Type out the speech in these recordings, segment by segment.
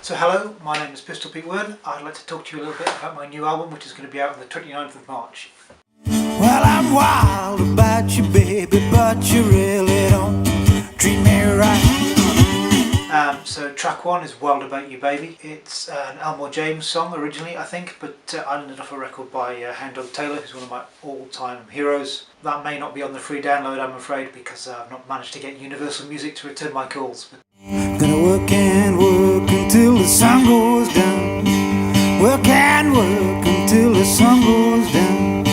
So hello, my name is Pistol Pete Wearn. I'd like to talk to you a little bit about my new album, which is going to be out on the 29th of March. Well, I'm wild about you, baby, but you really don't treat me right. So track one is Wild About You Baby. It's an Elmore James song originally, I think, but I ended off a record by Hound Dog Taylor, who's one of my all-time heroes. That may not be on the free download, I'm afraid, because I've not managed to get Universal Music to return my calls. Gonna work and work until the sun goes down. Work and work until the sun goes down.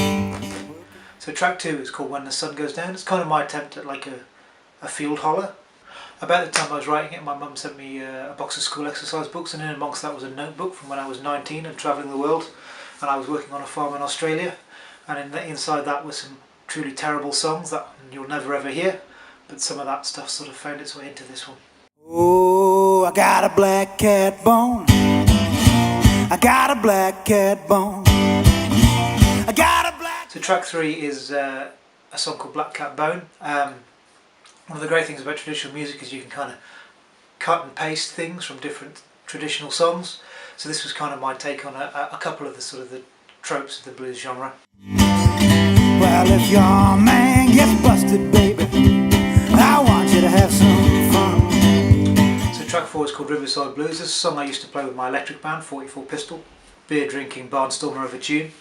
So track two is called When the Sun Goes Down. It's kind of my attempt at like a field holler. About the time I was writing it, my mum sent me a box of school exercise books, and in amongst that was a notebook from when I was 19 and travelling the world, and I was working on a farm in Australia, and inside that were some truly terrible songs that you'll never ever hear, but some of that stuff sort of found its way into this one. Oh, I got a black cat bone. I got a black cat bone. I got a black... So track three is a song called Black Cat Bone. One of the great things about traditional music is you can kind of cut and paste things from different traditional songs. So this was kind of my take on a couple of the sort of the tropes of the blues genre. Well, if your man gets busted, baby, I want you to have some fun. So track four is called Riverside Blues. This is a song I used to play with my electric band, 44 Pistol, beer drinking barnstormer of a tune.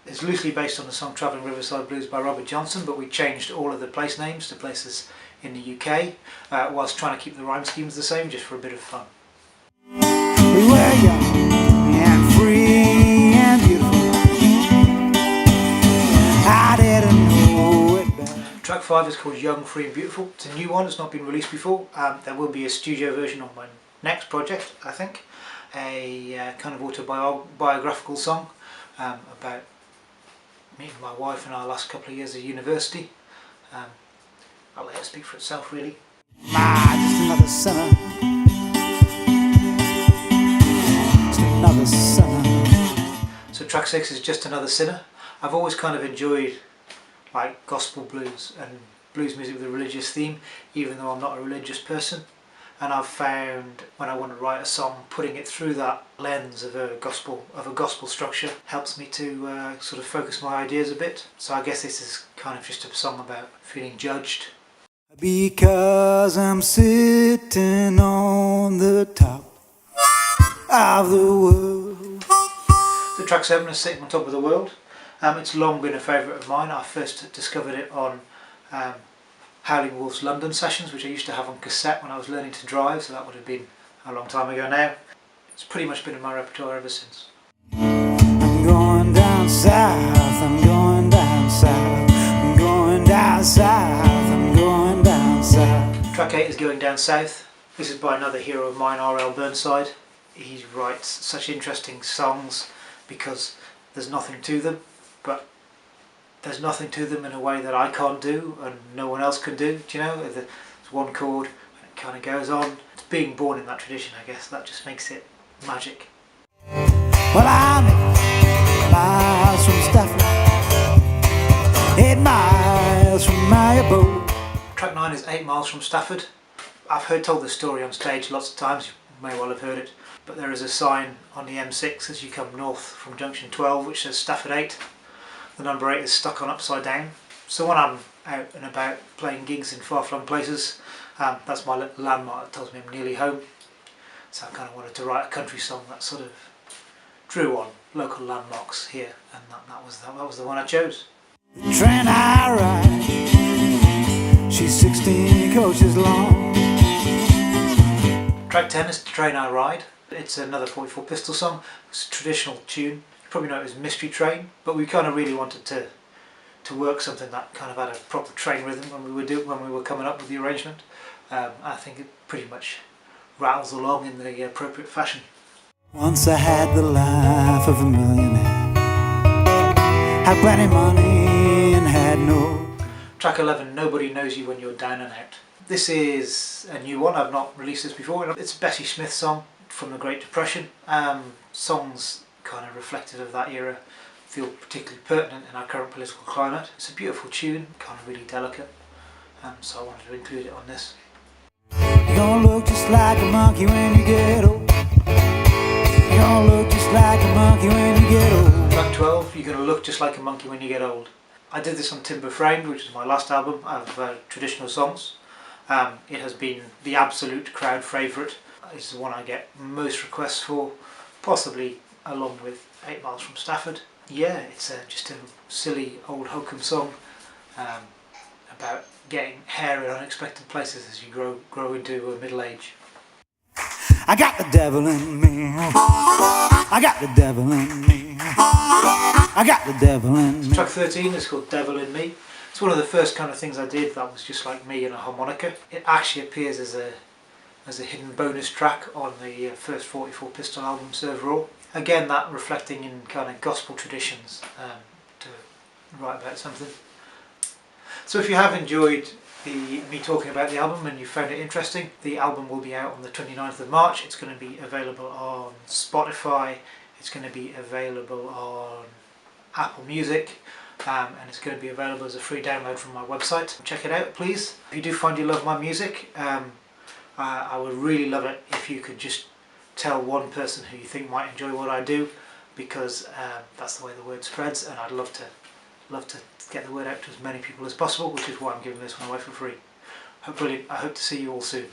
It's loosely based on the song Travelling Riverside Blues by Robert Johnson, but we changed all of the place names to places in the UK, whilst trying to keep the rhyme schemes the same, just for a bit of fun. We were young and free and beautiful. I didn't know it better. Track five is called Young, Free and Beautiful. It's a new one, it's not been released before. There will be a studio version on my next project, I think. A kind of autobiographical song about meeting my wife in our last couple of years at university. I'll let it speak for itself, really. Just another sinner. Just another sinner. So track six is Just Another Sinner. I've always kind of enjoyed like gospel blues and blues music with a religious theme, even though I'm not a religious person. And I've found when I want to write a song, putting it through that lens of a gospel structure helps me to sort of focus my ideas a bit. So I guess this is kind of just a song about feeling judged. Because I'm sitting on the top of the world. So track seven is Sitting on Top of the World. It's long been a favourite of mine. I first discovered it on Howling Wolf's London sessions, which I used to have on cassette when I was learning to drive, so that would have been a long time ago now. It's pretty much been in my repertoire ever since. I'm going down south, I'm going down south, I'm going down south, I'm going down south. Track 8 is Going Down South. This is by another hero of mine, R.L. Burnside. He writes such interesting songs because there's nothing to them, but there's nothing to them in a way that I can't do and no one else can do. Do you know? There's one chord and it kind of goes on. It's being born in that tradition, I guess. That just makes it magic. Well, I'm 8 miles from Stafford, 8 miles from my abode. Track 9 is 8 Miles from Stafford. I've told this story on stage lots of times, you may well have heard it, but there is a sign on the M6 as you come north from junction 12 which says Stafford 8. The number 8 is stuck on upside down. So when I'm out and about playing gigs in far-flung places, that's my little landmark that tells me I'm nearly home. So I kind of wanted to write a country song that sort of drew on local landmarks here, and that was the one I chose. The train I ride, she's 16 coaches long. Track 10 is The Train I Ride. It's another 44 Pistol song. It's a traditional tune. You probably know it as Mystery Train, but we kind of really wanted to work something that kind of had a proper train rhythm when we were coming up with the arrangement. I think it pretty much rattles along in the appropriate fashion. Once I had the life of a millionaire, had plenty of money and had no... Track 11, Nobody Knows You When You're Down and Out. This is a new one, I've not released this before. It's a Bessie Smith song from the Great Depression. Songs kind of reflective of that era feel particularly pertinent in our current political climate. It's a beautiful tune, kind of really delicate, so I wanted to include it on this. You're gonna look just like a monkey when you get old. like a monkey when you get old. Track 12, you're going to look just like a monkey when you get old. I did this on Timber Framed, which is my last album of traditional songs. It has been the absolute crowd favourite. It's the one I get most requests for, possibly along with 8 Miles from Stafford. Yeah, it's just a silly old hokum song about getting hair in unexpected places as you grow into middle age. I got the devil in me. I got the devil in me. I got the devil in me. Track 13 is called Devil in Me. It's one of the first kind of things I did that was just like me and a harmonica. It actually appears as a hidden bonus track on the first 44 Pistol album, Serve Raw. Again, that reflecting in kind of gospel traditions to write about something. So if you have enjoyed me talking about the album and you found it interesting, the album will be out on the 29th of March. It's going to be available on Spotify, it's going to be available on Apple Music, and it's going to be available as a free download from my website. Check it out, please. If you do find you love my music, I would really love it if you could just tell one person who you think might enjoy what I do, because that's the way the word spreads, and I'd love to get the word out to as many people as possible, which is why I'm giving this one away for free. Brilliant. I hope to see you all soon.